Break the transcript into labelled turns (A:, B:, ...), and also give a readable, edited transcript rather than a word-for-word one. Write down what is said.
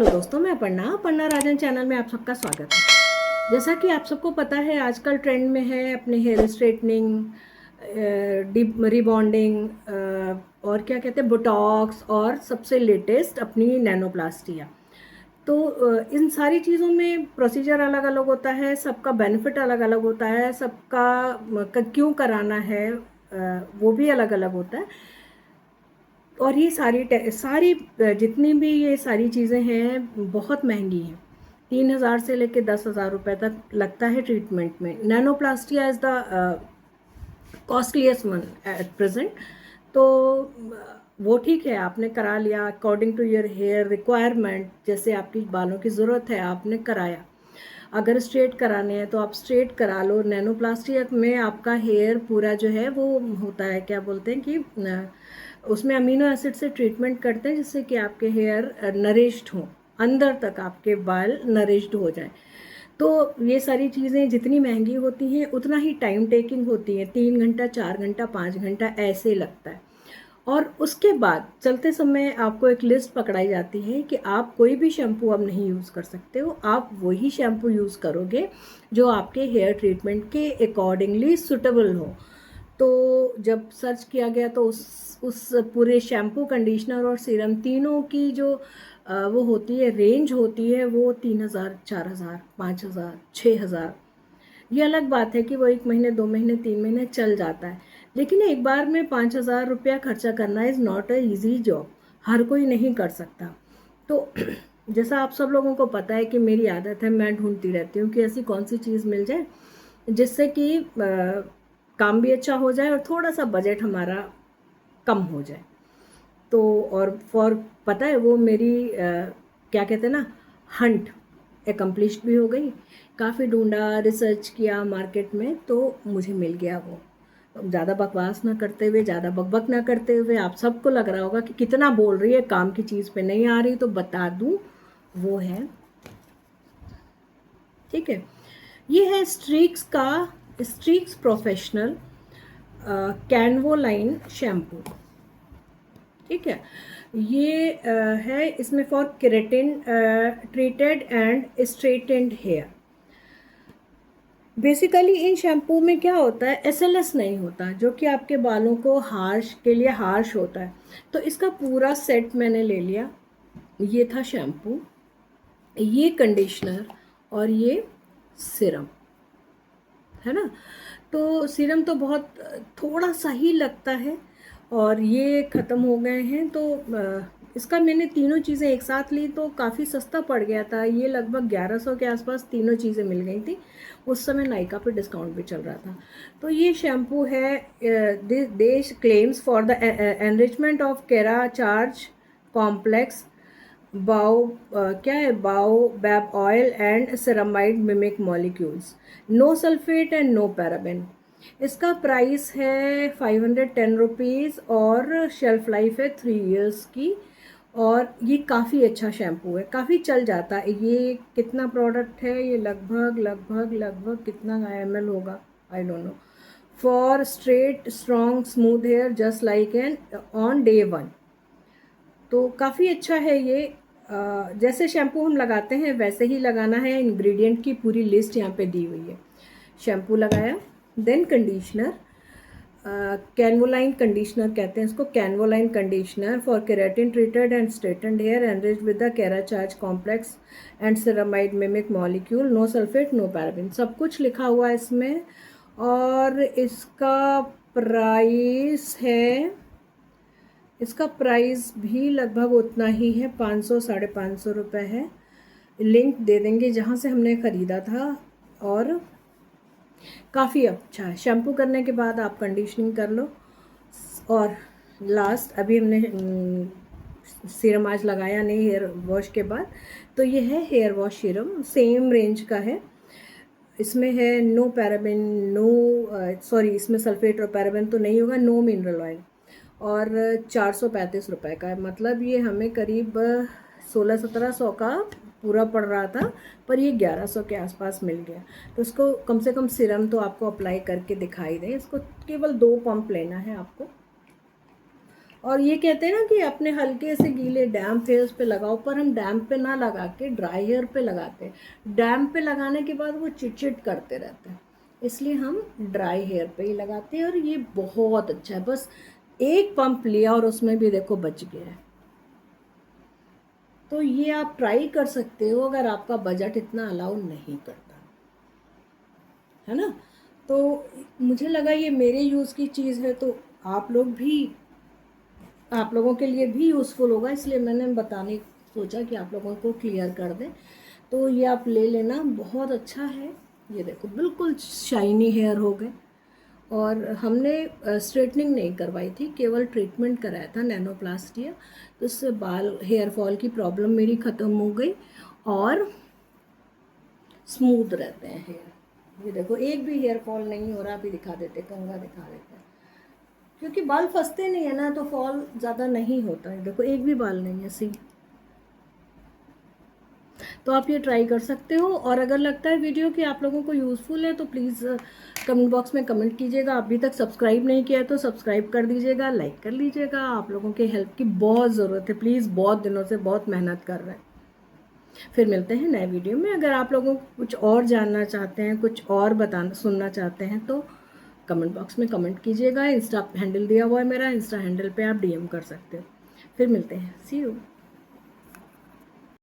A: Hello दोस्तों, मैं पन्ना राजन channel में आप सबका स्वागत है। जैसा कि आप सबको पता है, आजकल ट्रेंड में है अपने हेयर स्ट्रेटनिंग, रिबॉन्डिंग और क्या कहते हैं बोटॉक्स, और सबसे लेटेस्ट अपनी नैनोप्लास्टिया। तो इन सारी चीज़ों में प्रोसीजर अलग अलग होता है, सबका बेनिफिट अलग अलग होता है, सबका क्यों कराना है वो भी अलग अलग होता है। और ये सारी जितनी भी ये सारी चीज़ें हैं बहुत महंगी हैं। 3,000 से लेकर 10,000 रुपये तक लगता है ट्रीटमेंट में। Nanoplastia is the costliest one at present. तो वो ठीक है, आपने करा लिया according to your hair requirement, जैसे आपकी बालों की ज़रूरत है आपने कराया। अगर स्ट्रेट कराने हैं तो आप स्ट्रेट करा लो। नैनोप्लास्टिया में आपका हेयर पूरा जो है वो होता है, क्या बोलते हैं कि उसमें अमीनो एसिड से ट्रीटमेंट करते हैं जिससे कि आपके हेयर नरिश्ड हों, अंदर तक आपके बाल नरिश्ड हो जाए। तो ये सारी चीज़ें जितनी महंगी होती हैं उतना ही टाइम टेकिंग होती हैं। 3 घंटा, 4 घंटा, 5 घंटा ऐसे लगता है। और उसके बाद चलते समय आपको एक लिस्ट पकड़ाई जाती है कि आप कोई भी शैम्पू अब नहीं यूज़ कर सकते हो, आप वही शैम्पू यूज़ करोगे जो आपके हेयर ट्रीटमेंट के अकॉर्डिंगली सुटेबल हो। तो जब सर्च किया गया तो उस पूरे शैम्पू, कंडीशनर और सीरम तीनों की जो वो होती है, रेंज होती है, वो 3,000, 4,000, 5,000, 6,000। ये अलग बात है कि वो 1 महीने, 2 महीने, 3 महीने चल जाता है, लेकिन एक बार में 5,000 रुपया खर्चा करना is not a easy job. हर कोई नहीं कर सकता। तो जैसा आप सब लोगों को पता है कि मेरी आदत है, मैं ढूंढती रहती हूँ कि ऐसी कौन सी चीज़ मिल जाए जिससे कि काम भी अच्छा हो जाए और थोड़ा सा बजट हमारा कम हो जाए। तो और पता है वो मेरी क्या कहते हैं ना, हंट एकम्प्लिश्ड भी हो गई। काफ़ी ढूंढा, रिसर्च किया मार्केट में, तो मुझे मिल गया वो। ज़्यादा बकवास ना करते हुए, ज़्यादा बकबक ना करते हुए, आप सबको लग रहा होगा कि कितना बोल रही है, काम की चीज़ पे नहीं आ रही, तो बता दूँ वो है, ठीक है, ये है स्ट्रीक्स प्रोफेशनल कैनवोलाइन शैम्पू। ठीक है, ये है, इसमें for keratin treated and straightened hair. Basically इन शैम्पू में क्या होता है, एसएलएस नहीं होता, जो कि आपके बालों को हार्श होता है। तो इसका पूरा सेट मैंने ले लिया। ये था शैम्पू, ये कंडीशनर और ये सिरम, है ना। तो सीरम तो बहुत थोड़ा सा ही लगता है और ये ख़त्म हो गए हैं। तो इसका मैंने तीनों चीज़ें एक साथ ली तो काफ़ी सस्ता पड़ गया था। ये लगभग 1100 के आसपास तीनों चीज़ें मिल गई थी। उस समय नायका पे डिस्काउंट भी चल रहा था। तो ये शैम्पू है, this claims for the enrichment of kera charge complex बाओ क्या है, baobab oil and ceramide mimic molecules, no sulphate and no paraben. इसका प्राइस है 510 रुपीज़ और शेल्फ लाइफ है 3 इयर्स की। और ये काफ़ी अच्छा शैम्पू है, काफ़ी चल जाता है। ये कितना प्रोडक्ट है, ये लगभग कितना ml होगा, I don't know, for straight strong smooth here just like an on day 1। तो काफ़ी अच्छा है ये। जैसे शैम्पू हम लगाते हैं वैसे ही लगाना है। इंग्रेडिएंट की पूरी लिस्ट यहाँ पे दी हुई है। शैम्पू लगाया, देन कंडीशनर, कैनवोलाइन कंडीशनर कहते हैं इसको, कैनवोलाइन conditioner for keratin treated and straightened hair enriched with the kera charge complex and ceramide mimic molecule, no sulphate no paraben, सब कुछ लिखा हुआ है इसमें। और इसका प्राइस भी लगभग उतना ही है, 500 550 रुपये है। लिंक दे देंगे जहाँ से हमने ख़रीदा था। और काफ़ी अच्छा है। शैम्पू करने के बाद आप कंडीशनिंग कर लो। और लास्ट अभी हमने सीरम आज लगाया नहीं हेयर वॉश के बाद, तो ये है hair wash serum, same range का है। इसमें है नो पैराबेन, इसमें सल्फेट और पैराबेन तो नहीं होगा, नो मिनरल ऑयल, और 435 रुपये का है। मतलब ये हमें करीब 1600-1700 का पूरा पड़ रहा था, पर ये 1100 के आसपास मिल गया। तो इसको कम से कम सीरम तो आपको अप्लाई करके दिखाई दे। इसको केवल 2 पंप लेना है आपको। और ये कहते हैं ना कि अपने हल्के से गीले डैम्प हेयर्स पे लगाओ, पर हम डैम्प पे ना लगा के ड्राई हेयर पे लगाते हैं। डैम्प पे लगाने के बाद वो चिट करते रहते हैं, इसलिए हम ड्राई हेयर पे ही लगाते हैं। और ये बहुत अच्छा है, बस एक पंप लिया और उसमें भी देखो बच गया है। तो ये आप ट्राई कर सकते हो अगर आपका बजट इतना अलाउ नहीं करता, है ना। तो मुझे लगा ये मेरे यूज़ की चीज़ है, तो आप लोगों के लिए भी यूज़फुल होगा, इसलिए मैंने बताने सोचा कि आप लोगों को क्लियर कर दें। तो ये आप ले लेना, बहुत अच्छा है। ये देखो बिल्कुल शाइनी हेयर हो गए। और हमने स्ट्रेटनिंग नहीं करवाई थी, केवल ट्रीटमेंट कराया था नैनोप्लास्टिया, तो उससे बाल हेयर फॉल की प्रॉब्लम मेरी ख़त्म हो गई और स्मूथ रहते हैं हेयर। ये देखो एक भी हेयर फॉल नहीं हो रहा, अभी दिखा देते, कंघा दिखा देते हैं, क्योंकि बाल फंसते नहीं है ना, तो फॉल ज़्यादा नहीं होता है। देखो एक भी बाल नहीं है, सी। तो आप ये ट्राई कर सकते हो। और अगर लगता है वीडियो कि आप लोगों को यूज़फुल है तो प्लीज़ कमेंट बॉक्स में कमेंट कीजिएगा। अभी तक सब्सक्राइब नहीं किया है तो सब्सक्राइब कर दीजिएगा, लाइक कर लीजिएगा। आप लोगों के हेल्प की बहुत ज़रूरत है, प्लीज़, बहुत दिनों से बहुत मेहनत कर रहे हैं। फिर मिलते हैं नए वीडियो में। अगर आप लोगों को कुछ और जानना चाहते हैं, कुछ और बताना सुनना चाहते हैं तो कमेंट बॉक्स में कमेंट कीजिएगा। इंस्टा हैंडल दिया हुआ है मेरा, इंस्टा हैंडल पे आप डीएम कर सकते हो। फिर मिलते हैं, सी यू।